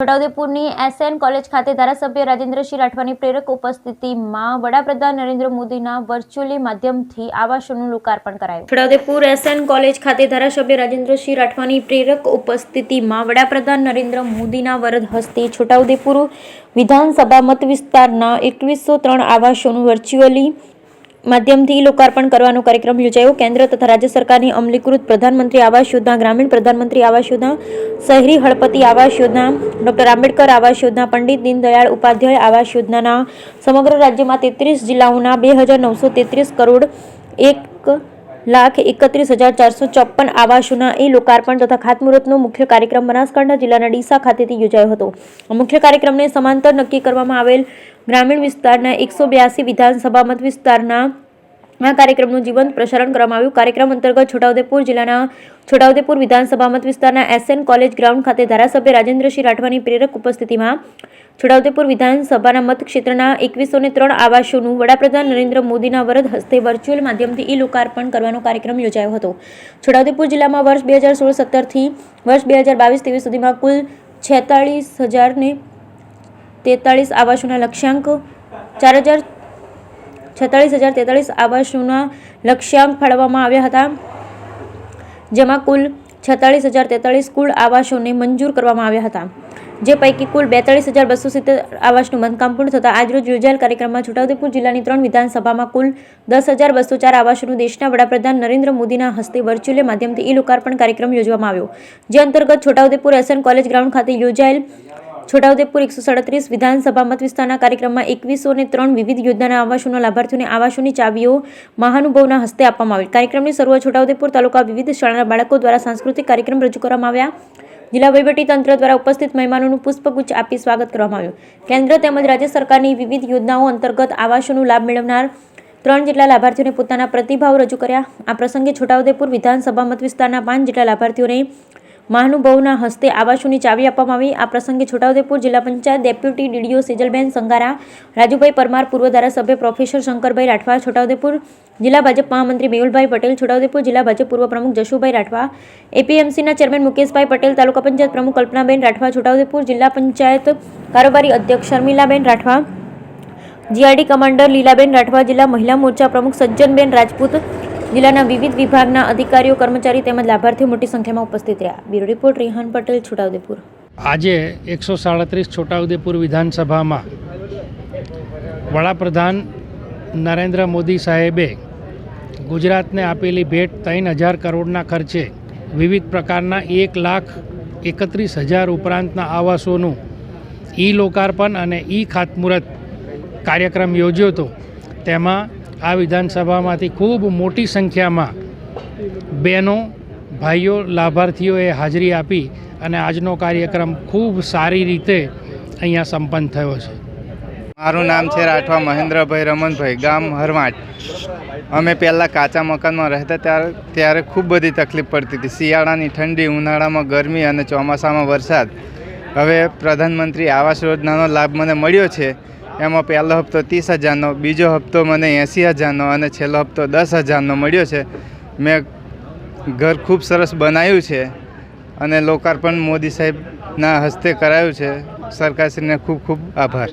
છોટાઉદેપુરની SN college ખાતે ધારાસભ્ય રાજેન્દ્રસિંહ રાઠવાની પ્રેરક ઉપસ્થિતિમાં વડાપ્રધાન નરેન્દ્ર મોદીના વર્ચ્યુઅલી માધ્યમથી આવાસોનું લોકાર્પણ કરાયું। છોટાઉદેપુર એસએન કોલેજ ખાતે ધારાસભ્ય રાજેન્દ્રસિંહ રાઠવાની પ્રેરક ઉપસ્થિતિમાં વડાપ્રધાન નરેન્દ્ર મોદીના વરદ હસ્તે છોટાઉદેપુર વિધાનસભા મત વિસ્તારના 2103 આવાસોનું વર્ચ્યુઅલી માધ્યમથી લોકાર્પણ કરવાનો કાર્યક્રમ યોજાયો। કેન્દ્ર તથા રાજ્ય સરકારની અમલીકૃત પ્રધાનમંત્રી આવાસ યોજના, ગ્રામીણ પ્રધાનમંત્રી આવાસ યોજના, શહેરી હળપતિ આવાસ યોજના, ડોક્ટર આંબેડકર આવાસ યોજના, પંડિત દીનદયાળ ઉપાધ્યાય આવાસ યોજનાના સમગ્ર રાજ્યમાં 33 જિલ્લાઓના 2933 કરોડ 1,31,454 આવાસોના લોકાર્પણ તથા ખાતમુહૂર્તનો મુખ્ય કાર્યક્રમ બનાસકાંઠા જિલ્લાના ડીસા ખાતેથી યોજાયો હતો। મુખ્ય કાર્યક્રમને સમાંતર નક્કી કરવામાં આવેલ ગ્રામીણ વિસ્તારના 182 વિધાનસભા મત વિસ્તારના આ કાર્યક્રમનું જીવંત પ્રસારણ કરવામાં આવ્યું। કાર્યક્રમ અંતર્ગત છોટાઉદેપુર જિલ્લાના છોટાઉદેપુર વિધાનસભા મત વિસ્તારના એસએન કોલેજ ગ્રાઉન્ડ ખાતે ધારાસભ્ય રાજેન્દ્રસિંહ રાઠવાની પ્રેરક ઉપસ્થિતિમાં છોટાઉદેપુર વિધાનસભાના મતક્ષેત્રના 2103 આવાસોનું વડાપ્રધાન નરેન્દ્ર મોદીના વરદ હસ્તે વર્ચ્યુઅલ માધ્યમથી લોકાર્પણ કરવાનો કાર્યક્રમ યોજાયો હતો। છોટાઉદેપુર જિલ્લામાં વર્ષ 2016-17 થી વર્ષ 2022-23 સુધીમાં કુલ 46,043 આવાસોના લક્ષ્યાંક 46,043 આવાસોના લક્ષ્યાંક ફાળવવામાં આવ્યા હતા, જેમાં કુલ 46,043 કુલ આવાસોને મંજૂર કરવામાં આવ્યા હતા, જે પૈકી કુલ 42,270 આવાસનું બાંધકામ પૂર્ણ થતાં આજરોજ યોજાયેલ કાર્યક્રમમાં છોટાઉદેપુર જિલ્લાની 3 વિધાનસભામાં કુલ 10,204 આવાસોનું દેશના વડાપ્રધાન નરેન્દ્ર મોદીના હસ્તે વર્ચ્યુઅલ માધ્યમથી લોકાર્પણ કાર્યક્રમ યોજવામાં આવ્યો, જે અંતર્ગત છોટાઉદેપુર એસએન કોલેજ ગ્રાઉન્ડ ખાતે યોજાયેલ છોટાઉદેપુર 137 વિધાનસભા મત વિસ્તારના કાર્યક્રમમાં 2103 વિવિધ યોજનાના આવાસોના લાભાર્થીઓને આવાસોની ચાવીઓ મહાનુભાવોના હસ્તે આપવામાં આવી। કાર્યક્રમની શરૂઆત છોટાઉદેપુર તાલુકા વિવિધ શાળાના બાળકો દ્વારા સાંસ્કૃતિક કાર્યક્રમ રજૂ કરવામાં આવ્યા। જિલ્લા વહીવટીતંત્ર દ્વારા ઉપસ્થિત મહેમાનોનું પુષ્પગુચ્છ આપી સ્વાગત કરવામાં આવ્યું। કેન્દ્ર તેમજ રાજ્ય સરકારની વિવિધ યોજનાઓ અંતર્ગત આવાસોનો લાભ મેળવનાર 3 જેટલા લાભાર્થીઓને પોતાના પ્રતિભાવ રજૂ કર્યા। આ પ્રસંગે છોટાઉદેપુર વિધાનસભા મત વિસ્તારના 5 જેટલા લાભાર્થીઓને મહાનુભાવોના હસ્તે આવાસોની ચાવી આપવામાં આવી। આ પ્રસંગે છોટાઉદેપુર જિલ્લા પંચાયત ડેપ્યુટી ડીડીઓ સેજલબેન સંગારા, રાજુભાઈ પરમાર, પૂર્વ ધારાસભ્ય પ્રોફેસર શંકરભાઈ રાઠવા, છોટાઉદેપુર જિલ્લા ભાજપ મહામંત્રી મેહુલભાઈ પટેલ, છોટાઉદેપુર જિલ્લા ભાજપ પૂર્વ પ્રમુખ જશુભાઈ રાઠવા, એપીએમસીના ચેરમેન મુકેશભાઈ પટેલ, તાલુકા પંચાયત પ્રમુખ કલ્પનાબેન રાઠવા, છોટાઉદેપુર જિલ્લા પંચાયત કારોબારી અધ્યક્ષ શર્મિલાબેન રાઠવા, જીઆરડી કમાન્ડર લીલાબેન રાઠવા, જિલ્લા મહિલા મોરચા પ્રમુખ સજ્જનબેન રાજપૂત, જિલ્લાના વિવિધ વિભાગના અધિકારીઓ, કર્મચારી તેમજ લાભાર્થીઓ મોટી સંખ્યામાં ઉપસ્થિત રહ્યા। Bureau report Rehan Patel, Chhota Udepur. આજે 137 છોટાઉદેપુર વિધાનસભામાં વડાપ્રધાન નરેન્દ્ર મોદી સાહેબે ગુજરાતને આપેલી ભેટ 3,000 કરોડના ખર્ચે વિવિધ પ્રકારના 1,31,000 ઉપરાંતના આવાસોનું લોકાર્પણ અને ખાતમુહૂર્ત કાર્યક્રમ યોજ્યો હતો। તેમાં આ વિધાનસભામાંથી ખૂબ મોટી સંખ્યામાં બહેનો, ભાઈઓ, લાભાર્થીઓએ હાજરી આપી અને આજનો કાર્યક્રમ ખૂબ સારી રીતે અહીંયા સંપન્ન થયો છે। મારું નામ છે રાઠવા મહેન્દ્રભાઈ રમણભાઈ, ગામ હરવાટ। અમે પહેલાં કાચા મકાનમાં રહેતા ત્યારે ખૂબ બધી તકલીફ પડતી હતી। શિયાળાની ઠંડી, ઉનાળામાં ગરમી અને ચોમાસામાં વરસાદ। હવે પ્રધાનમંત્રી આવાસ યોજનાનો લાભ મને મળ્યો છે। એમાં પહેલો હપ્તો 30,000નો, બીજો હપ્તો મને 80,000નો અને છેલ્લો હપ્તો 10,000નો મળ્યો છે। મેં ઘર ખૂબ સરસ બનાવ્યું છે અને લોકાર્પણ મોદી સાહેબના હસ્તે કરાયું છે। સરકારશ્રીને ખૂબ ખૂબ આભાર।